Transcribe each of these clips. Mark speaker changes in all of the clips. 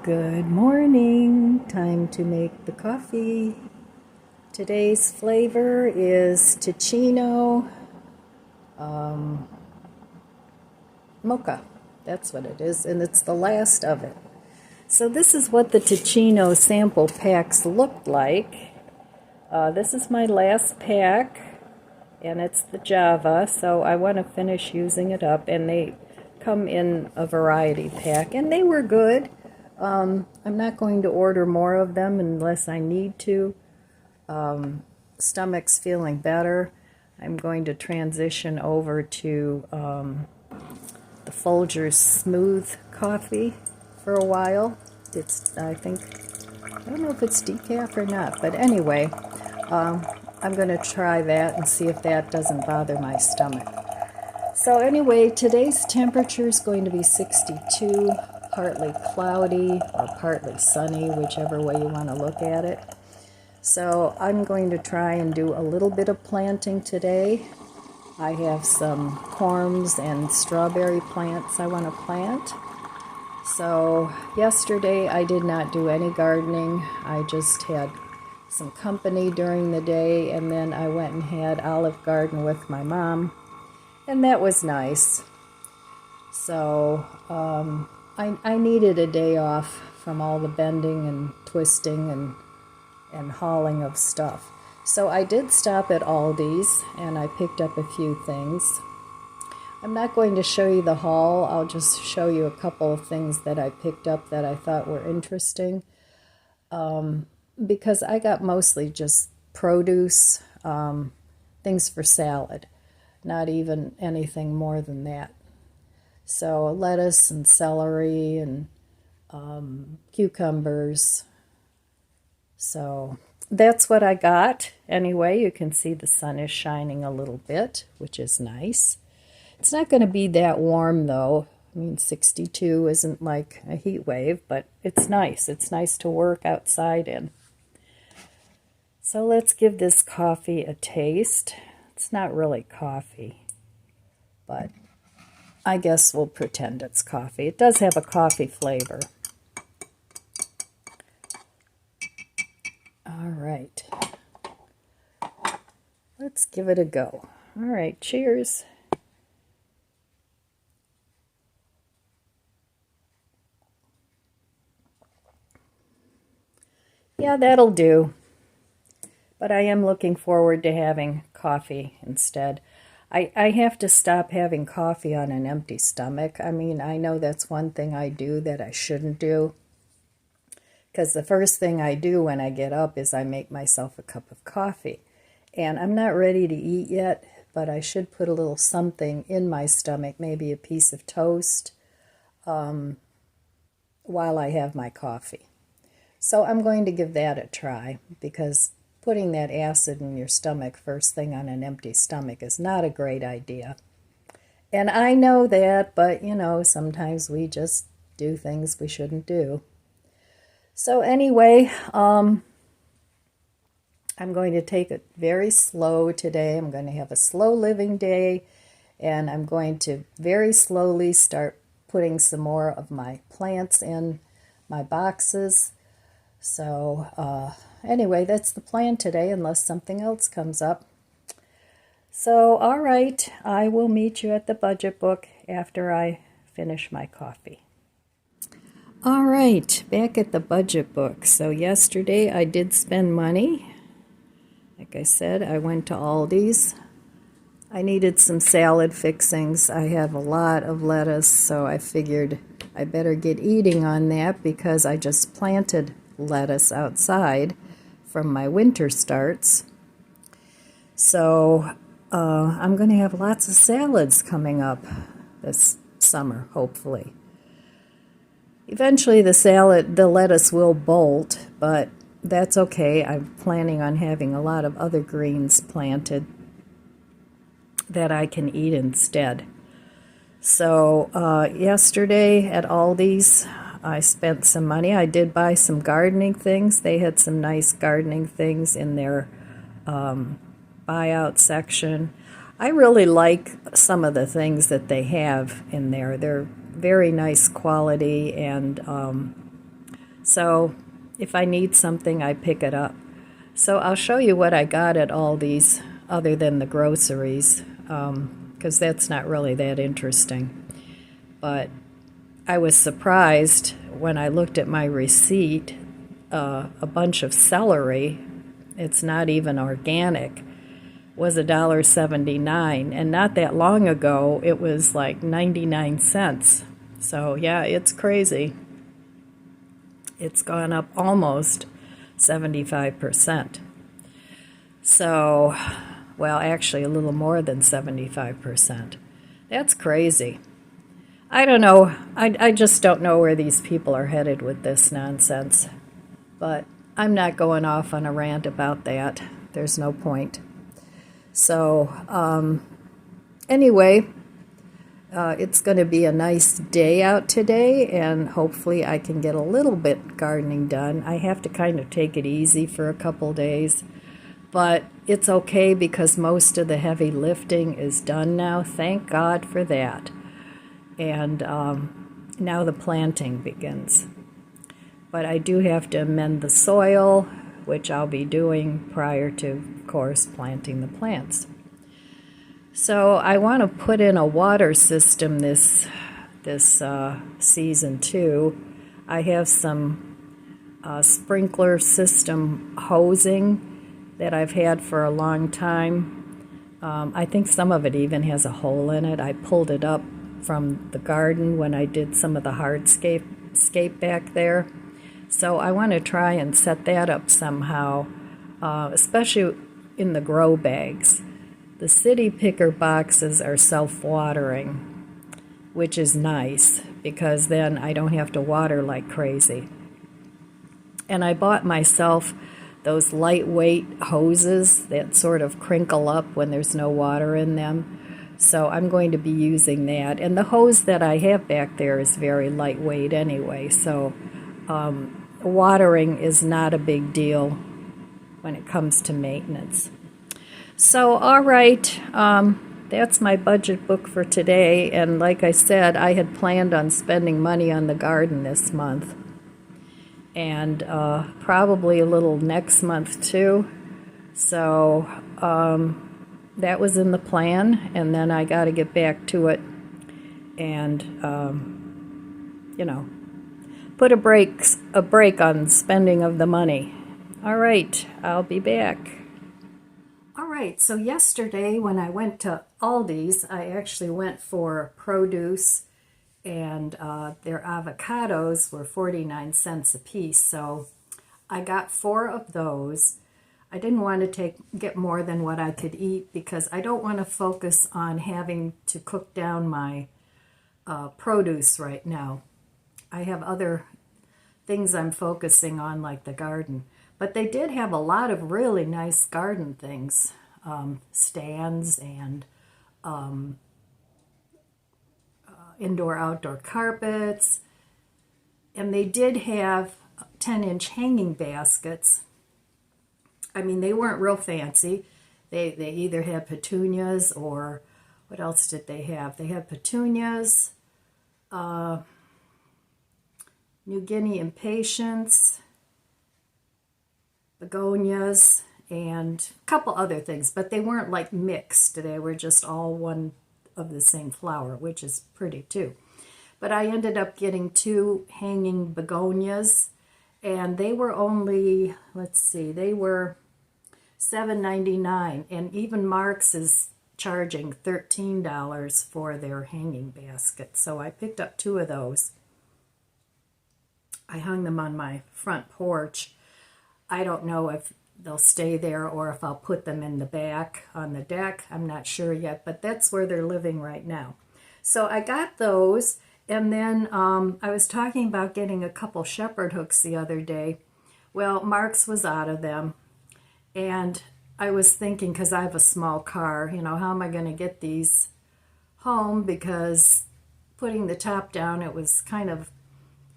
Speaker 1: Good morning. Time to make the coffee. Today's flavor is Ticino mocha. That's what it is, and it's the last of it. So this is what the Ticino sample packs looked like. This is my last pack, and it's the Java, so I want to finish using it up, and they come in a variety pack, and they were good. I'm not going to order more of them unless I need to. Stomach's feeling better. I'm going to transition over to the Folgers Smooth coffee for a while. I don't know if it's decaf or not, but anyway, I'm going to try that and see if that doesn't bother my stomach. So anyway, today's temperature is going to be 62, partly cloudy or partly sunny, whichever way you want to look at it. So I'm going to try and do a little bit of planting today. I have some corms and strawberry plants I want to plant. So yesterday I did not do any gardening. I just had some company during the day, and then I went and had Olive Garden with my mom, and that was nice. So I needed a day off from all the bending and twisting and hauling of stuff. So I did stop at Aldi's and I picked up a few things. I'm not going to show you the haul. I'll just show you a couple of things that I picked up that I thought were interesting. Because I got mostly just produce, things for salad, not even anything more than that. So lettuce and celery and cucumbers. So that's what I got. Anyway, you can see the sun is shining a little bit, which is nice. It's not going to be that warm though. I mean, 62 isn't like a heat wave, but it's nice. It's nice to work outside in. So let's give this coffee a taste. It's not really coffee, but I guess we'll pretend it's coffee. It does have a coffee flavor. All right. Let's give it a go. All right, cheers. Yeah, that'll do. But I am looking forward to having coffee instead. I have to stop having coffee on an empty stomach. I mean, I know that's one thing I do that I shouldn't do. Because the first thing I do when I get up is I make myself a cup of coffee. And I'm not ready to eat yet, but I should put a little something in my stomach, maybe a piece of toast, while I have my coffee. So I'm going to give that a try, because putting that acid in your stomach first thing on an empty stomach is not a great idea. And I know that, but you know, sometimes we just do things we shouldn't do. So anyway, I'm going to take it very slow today. I'm going to have a slow living day, and I'm going to very slowly start putting some more of my plants in my boxes. So anyway, that's the plan today, unless something else comes up. So, all right, I will meet you at the budget book after I finish my coffee. All right, back at the budget book. So yesterday I did spend money. Like I said, I went to Aldi's. I needed some salad fixings. I have a lot of lettuce, so I figured I better get eating on that, because I just planted lettuce outside from my winter starts. So I'm going to have lots of salads coming up this summer, hopefully. Eventually the lettuce will bolt, but that's okay. I'm planning on having a lot of other greens planted that I can eat instead. So yesterday at Aldi's, I spent some money. I did buy some gardening things. They had some nice gardening things in their buyout section. I really like some of the things that they have in there. They're very nice quality, and So if I need something, I pick it up. So I'll show you what I got at Aldi's other than the groceries, because that's not really that interesting. But I was surprised when I looked at my receipt, a bunch of celery, it's not even organic, was $1.79, and not that long ago it was like 99 cents. So yeah, it's crazy. It's gone up almost 75%. So, well, actually a little more than 75%. That's crazy. I don't know. I just don't know where these people are headed with this nonsense. But I'm not going off on a rant about that. There's no point. So, anyway, it's going to be a nice day out today, and hopefully I can get a little bit gardening done. I have to kind of take it easy for a couple days, but it's okay because most of the heavy lifting is done now. Thank God for that. And now the planting begins. But I do have to amend the soil, which I'll be doing prior to, of course, planting the plants. So I want to put in a water system this season too. I have some sprinkler system hosing that I've had for a long time. I think some of it even has a hole in it. I pulled it up from the garden when I did some of the hardscape back there. So I want to try and set that up somehow, especially in the grow bags. The city picker boxes are self-watering, which is nice because then I don't have to water like crazy. And I bought myself those lightweight hoses that sort of crinkle up when there's no water in them. So I'm going to be using that. And the hose that I have back there is very lightweight anyway, so watering is not a big deal when it comes to maintenance. So, all right, that's my budget book for today. And like I said, I had planned on spending money on the garden this month. And probably a little next month too. So that was in the plan. And then I got to get back to it and, put a break on spending of the money. All right, I'll be back. All right, so yesterday when I went to Aldi's, I actually went for produce, and their avocados were 49 cents a piece, so I got 4 of those. I didn't want to get more than what I could eat because I don't want to focus on having to cook down my produce right now. I have other things I'm focusing on, like the garden. But they did have a lot of really nice garden things, stands and indoor-outdoor carpets. And they did have 10-inch hanging baskets. I mean, they weren't real fancy. They either had petunias or, what else did they have? They had petunias, New Guinea impatiens, begonias, and a couple other things, but they weren't like mixed. They were just all one of the same flower, which is pretty too. But I ended up getting 2 hanging begonias, and they were only, they were $7.99, and even Mark's is charging $13 for their hanging basket. So I picked up 2 of those. I hung them on my front porch. I don't know if they'll stay there or if I'll put them in the back on the deck. I'm not sure yet, but that's where they're living right now. So I got those, and then I was talking about getting a couple shepherd hooks the other day. Well, Mark's was out of them, and I was thinking, because I have a small car, how am I going to get these home? Because putting the top down, it was kind of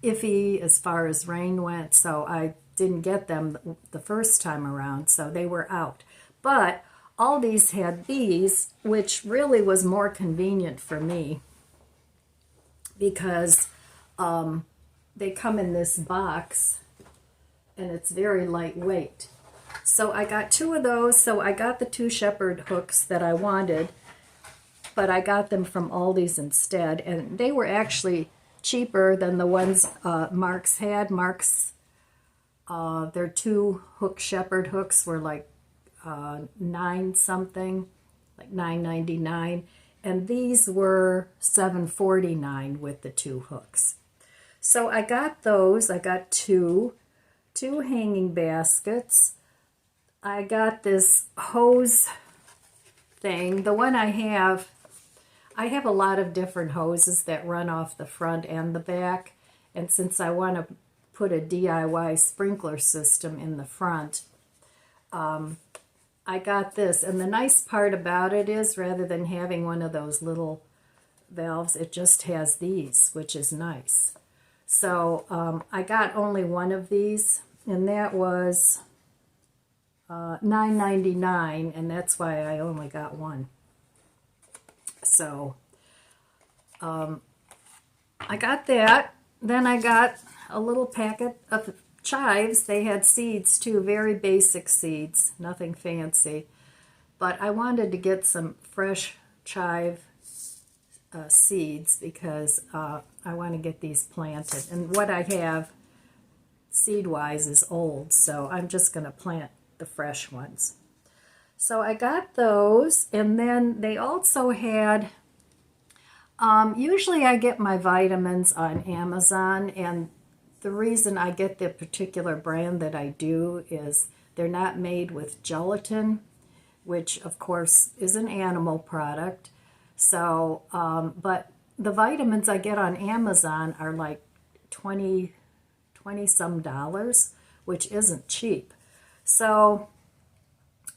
Speaker 1: iffy as far as rain went, so I didn't get them the first time around, so they were out. But Aldi's had these, which really was more convenient for me because they come in this box, and it's very lightweight. So I got 2 of those. So I got the 2 shepherd hooks that I wanted, but I got them from Aldi's instead, and they were actually cheaper than the ones Mark's had. Mark's, their 2 shepherd hooks were like 9 something, like $9.99, and these were $7.49 with the 2 hooks. So I got those. I got two hanging baskets. I got this hose thing. The one I have a lot of different hoses that run off the front and the back, and since I want to put a DIY sprinkler system in the front, I got this. And the nice part about it is, rather than having one of those little valves, it just has these, which is nice. So I got only one of these, and that was $9.99, and that's why I only got one. So I got that. Then I got a little packet of chives. They had seeds too, very basic seeds, nothing fancy. But I wanted to get some fresh chive seeds because I want to get these planted. And what I have seed-wise is old, so I'm just going to plant the fresh ones. So I got those, and then they also had, usually I get my vitamins on Amazon, and the reason I get the particular brand that I do is they're not made with gelatin, which of course is an animal product. So, but the vitamins I get on Amazon are like 20 some dollars, which isn't cheap. So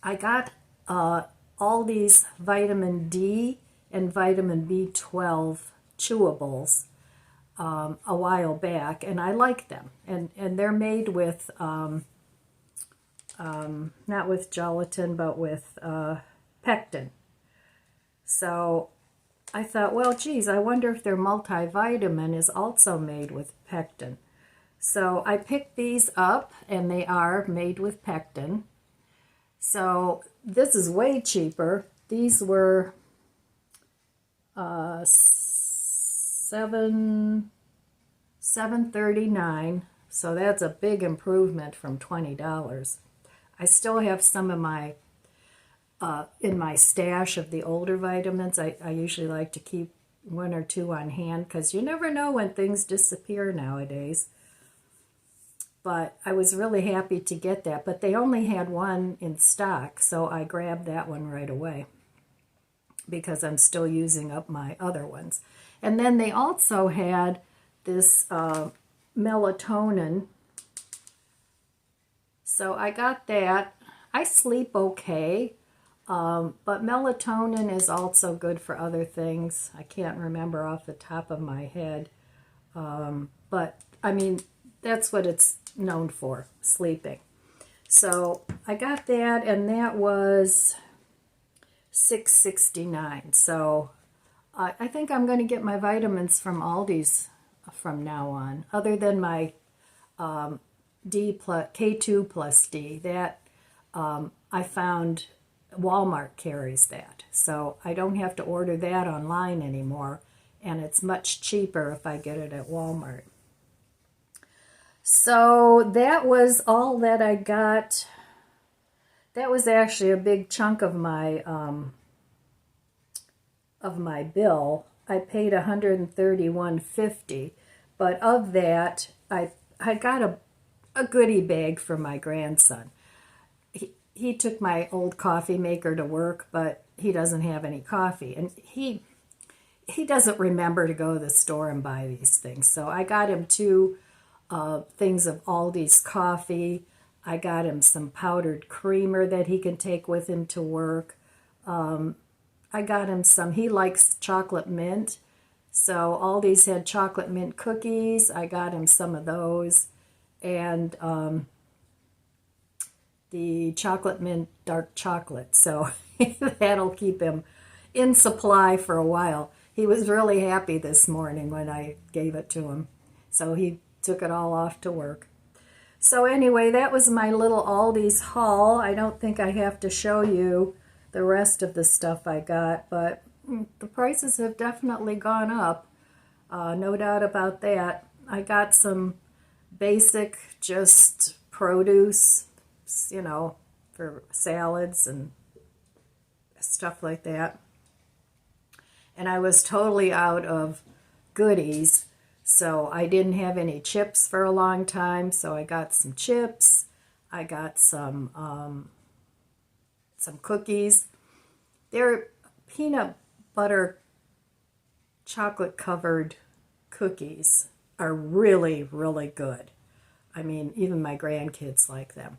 Speaker 1: I got all these vitamin D and vitamin B12 chewables a while back, and I like them. And they're made with, not with gelatin, but with pectin. So I thought, well, geez, I wonder if their multivitamin is also made with pectin. So I picked these up, and they are made with pectin. So this is way cheaper. These were $7.39. So that's a big improvement from $20. I still have some of my in my stash of the older vitamins. I usually like to keep 1 or 2 on hand because you never know when things disappear nowadays. But I was really happy to get that. But they only had one in stock, so I grabbed that one right away because I'm still using up my other ones. And then they also had this melatonin. So I got that. I sleep okay, but melatonin is also good for other things. I can't remember off the top of my head. But, I mean, that's what it's known for, sleeping. So I got that, and that was $6.69. So I think I'm going to get my vitamins from Aldi's from now on, other than my K2 plus D. That I found Walmart carries that. So I don't have to order that online anymore, and it's much cheaper if I get it at Walmart. So that was all that I got. That was actually a big chunk of my bill. I paid $131.50, but of that, I got a goodie bag for my grandson. He took my old coffee maker to work, but he doesn't have any coffee, and he doesn't remember to go to the store and buy these things. So I got him 2 things of Aldi's coffee. I got him some powdered creamer that he can take with him to work. I got him some, he likes chocolate mint, so Aldi's had chocolate mint cookies. I got him some of those, and the chocolate mint dark chocolate, so that'll keep him in supply for a while. He was really happy this morning when I gave it to him. So he took it all off to work. So anyway, that was my little Aldi's haul. I don't think I have to show you the rest of the stuff I got, but the prices have definitely gone up. No doubt about that. I got some basic just produce, for salads and stuff like that. And I was totally out of goodies, so I didn't have any chips for a long time, so I got some chips. I got some cookies. They're peanut butter chocolate covered cookies are really, really good. I mean, even my grandkids like them.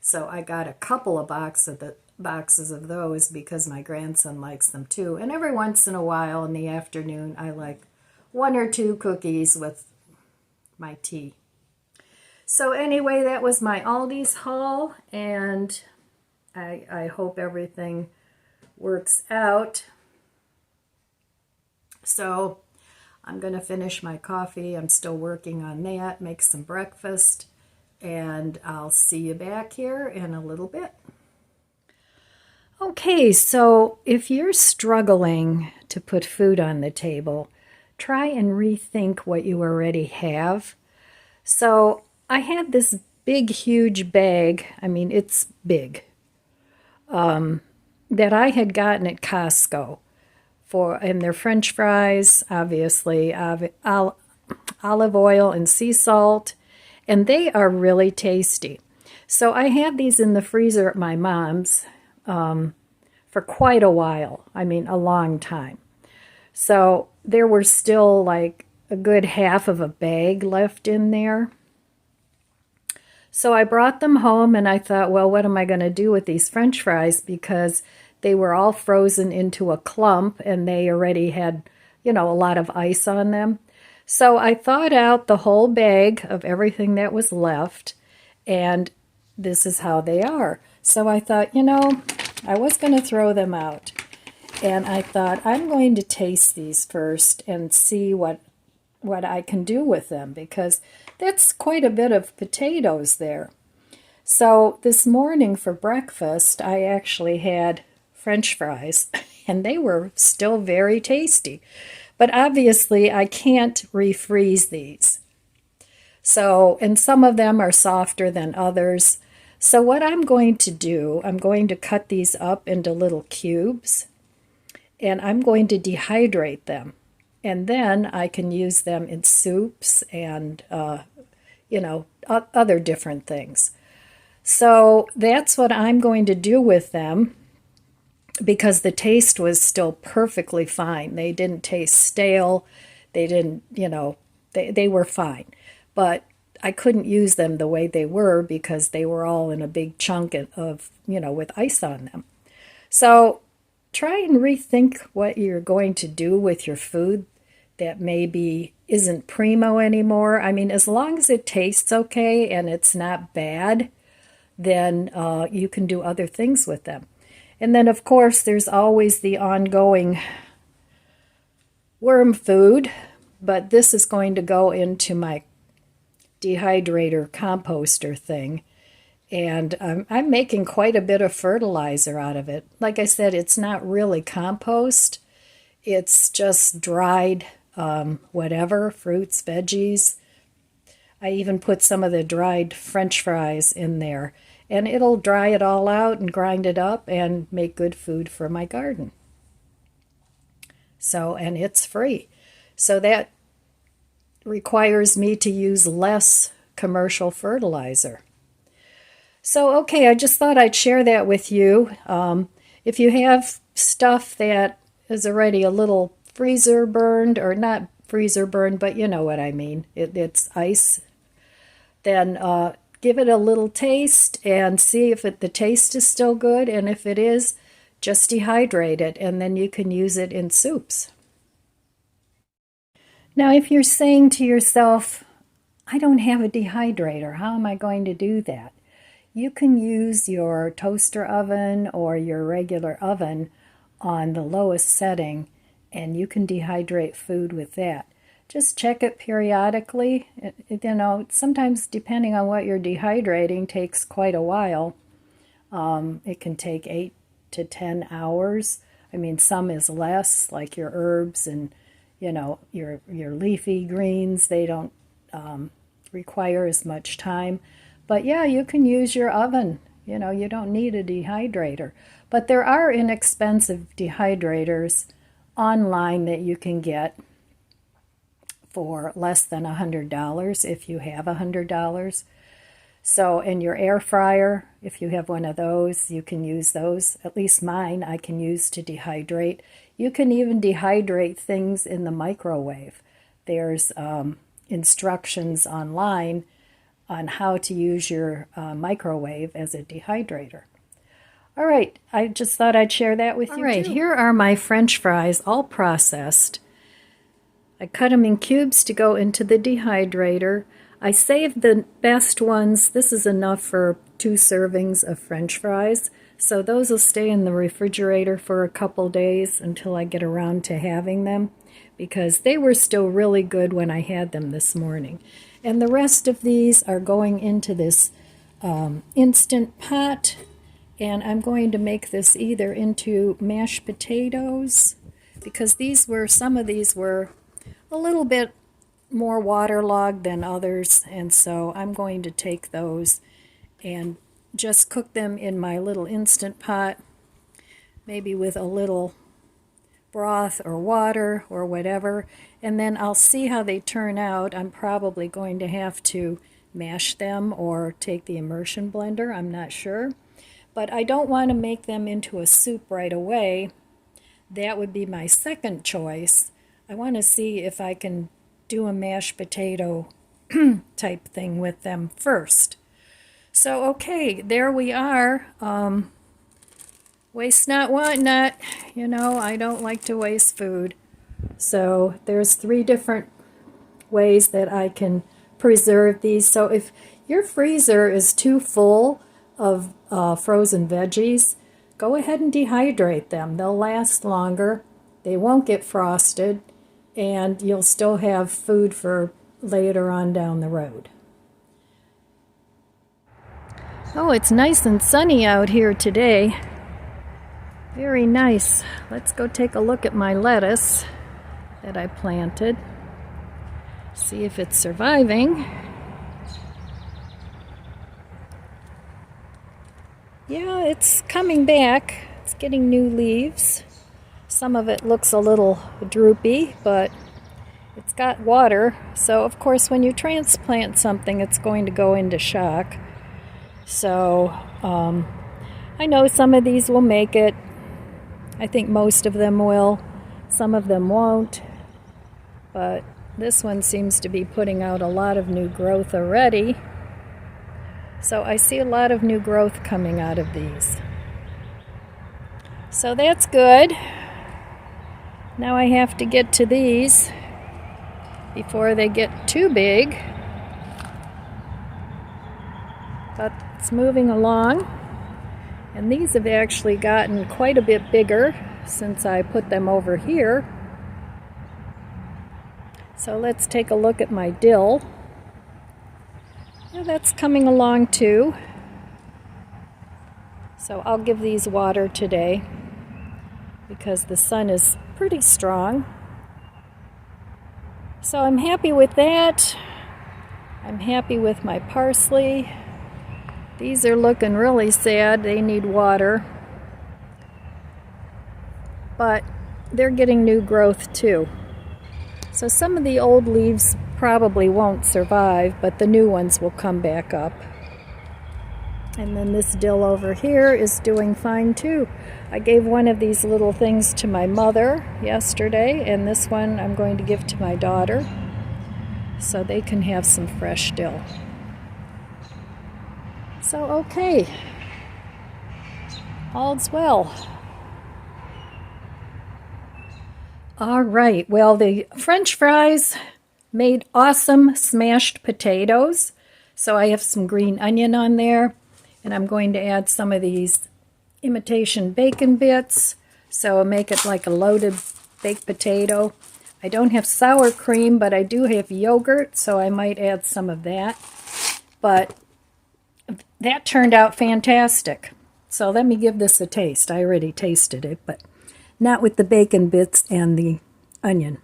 Speaker 1: So I got a couple of boxes of those because my grandson likes them too. And every once in a while in the afternoon, I like 1 or 2 cookies with my tea. So anyway, that was my Aldi's haul, and I hope everything works out. So I'm going to finish my coffee. I'm still working on that, make some breakfast, and I'll see you back here in a little bit. Okay, so if you're struggling to put food on the table, try and rethink what you already have. So I had this big, huge bag, I mean, it's big, that I had gotten at Costco. And their French fries, obviously, olive oil and sea salt, and they are really tasty. So I had these in the freezer at my mom's for quite a while. I mean, a long time. So there were still like a good half of a bag left in there. So I brought them home and I thought, well, what am I going to do with these French fries? Because they were all frozen into a clump and they already had, a lot of ice on them. So I thawed out the whole bag of everything that was left, and this is how they are. So I thought, I was going to throw them out. And I thought, I'm going to taste these first and see what I can do with them, because that's quite a bit of potatoes there. So this morning for breakfast, I actually had French fries, and they were still very tasty. But obviously, I can't refreeze these. So, and some of them are softer than others. So what I'm going to do, I'm going to cut these up into little cubes, and I'm going to dehydrate them. And then I can use them in soups and, other different things. So that's what I'm going to do with them, because the taste was still perfectly fine. They didn't taste stale. They didn't, they were fine. But I couldn't use them the way they were because they were all in a big chunk of, with ice on them. So try and rethink what you're going to do with your food that maybe isn't primo anymore. I mean, as long as it tastes okay and it's not bad, then you can do other things with them. And then, of course, there's always the ongoing worm food, but this is going to go into my dehydrator composter thing. And I'm making quite a bit of fertilizer out of it. Like I said, it's not really compost. It's just dried whatever, fruits, veggies. I even put some of the dried French fries in there. And it'll dry it all out and grind it up and make good food for my garden. So, and it's free. So that requires me to use less commercial fertilizer. So, okay, I just thought I'd share that with you. If you have stuff that is already a little freezer burned, or not freezer burned, but you know what I mean, it's ice, then give it a little taste and see if the taste is still good. And if it is, just dehydrate it, and then you can use it in soups. Now, if you're saying to yourself, I don't have a dehydrator, how am I going to do that? You can use your toaster oven or your regular oven on the lowest setting, and you can dehydrate food with that. just check it periodically. You know, sometimes depending on what you're dehydrating takes quite a while. It can take 8 to 10 hours. I mean, some is less, like your herbs and, you know, your leafy greens. They don't require as much time. But yeah, you can use your oven. You know, you don't need a dehydrator. But there are inexpensive dehydrators online that you can get for less than $100 if you have $100. So, in your air fryer, if you have one of those, you can use those. At least mine I can use to dehydrate. You can even dehydrate things in the microwave. There's instructions online on how to use your microwave as a dehydrator. All right, I just thought I'd share that with you. All right, here are my French fries, all processed. I cut them in cubes to go into the dehydrator. I saved the best ones. This is enough for 2 servings of French fries. So those will stay in the refrigerator for a couple days until I get around to having them, because they were still really good when I had them this morning. And the rest of these are going into this Instant Pot. And I'm going to make this either into mashed potatoes, because some of these were a little bit more waterlogged than others, and so I'm going to take those and just cook them in my little Instant Pot, maybe with a little broth or water or whatever, and then I'll see how they turn out. I'm probably going to have to mash them or take the immersion blender, I'm not sure. But I don't want to make them into a soup right away. That would be my second choice. I want to see if I can do a mashed potato type thing with them first. So, okay, there we are. Waste not, want not. You know, I don't like to waste food. So there's 3 different ways that I can preserve these. So if your freezer is too full of frozen veggies, go ahead and dehydrate them. They'll last longer. They won't get frosted, and you'll still have food for later on down the road. Oh, it's nice and sunny out here today. Very nice. Let's go take a look at my lettuce that I planted. See if it's surviving. Yeah, it's coming back. It's getting new leaves. Some of it looks a little droopy, but it's got water. So, of course, when you transplant something, it's going to go into shock. So, I know some of these will make it. I think most of them will. Some of them won't. But this one seems to be putting out a lot of new growth already. So I see a lot of new growth coming out of these. So that's good. Now I have to get to these before they get too big. But it's moving along. And these have actually gotten quite a bit bigger since I put them over here. So let's take a look at my dill. Yeah, that's coming along too. So I'll give these water today because the sun is pretty strong. So I'm happy with that. I'm happy with my parsley. These are looking really sad. They need water. But they're getting new growth too. So some of the old leaves probably won't survive, but the new ones will come back up. And then this dill over here is doing fine too. I gave one of these little things to my mother yesterday, and this one I'm going to give to my daughter so they can have some fresh dill. So, okay, all's well. All right, well, the French fries made awesome smashed potatoes. So I have some green onion on there, and I'm going to add some of these imitation bacon bits. So I'll make it like a loaded baked potato. I don't have sour cream, but I do have yogurt, so I might add some of that. But that turned out fantastic. So let me give this a taste. I already tasted it, but not with the bacon bits and the onion.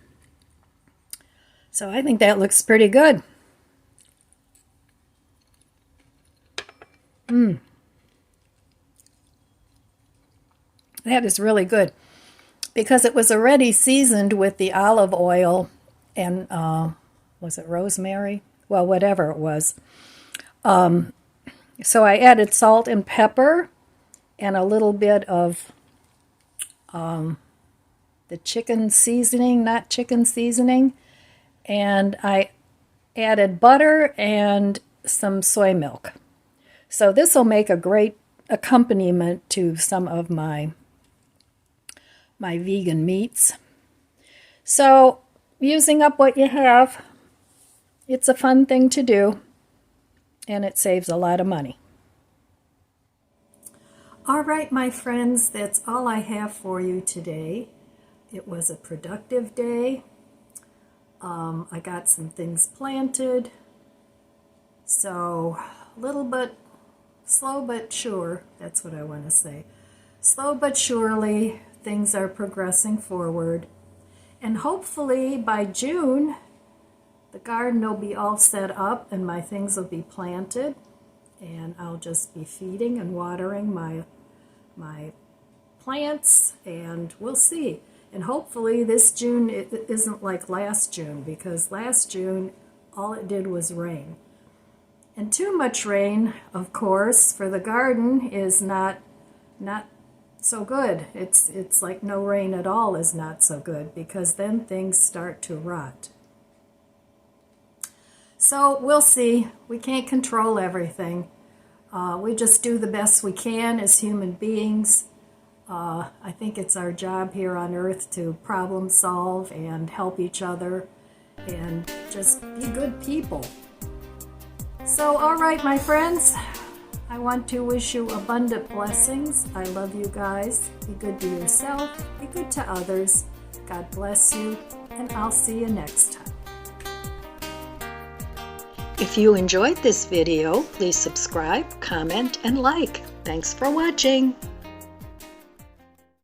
Speaker 1: So I think that looks pretty good. That is really good because it was already seasoned with the olive oil and, was it rosemary? Well, whatever it was. So I added salt and pepper and a little bit of the chicken seasoning, not chicken seasoning, and I added butter and some soy milk. So this will make a great accompaniment to some of my vegan meats. So using up what you have, it's a fun thing to do, and it saves a lot of money. All right, my friends, that's all I have for you today. It was a productive day. I got some things planted. So a little bit slow but sure, that's what I want to say. Slow but surely, things are progressing forward. And hopefully by June, the garden will be all set up and my things will be planted. And I'll just be feeding and watering my plants, and we'll see. And hopefully this June it isn't like last June, because last June all it did was rain. And too much rain, of course, for the garden is not so good. It's like no rain at all is not so good, because then things start to rot. So we'll see. We can't control everything. We just do the best we can as human beings. I think it's our job here on earth to problem solve and help each other and just be good people. So, all right, my friends, I want to wish you abundant blessings. I love you guys. Be good to yourself. Be good to others. God bless you, and I'll see you next time. If you enjoyed this video, please subscribe, comment, and like. Thanks for watching.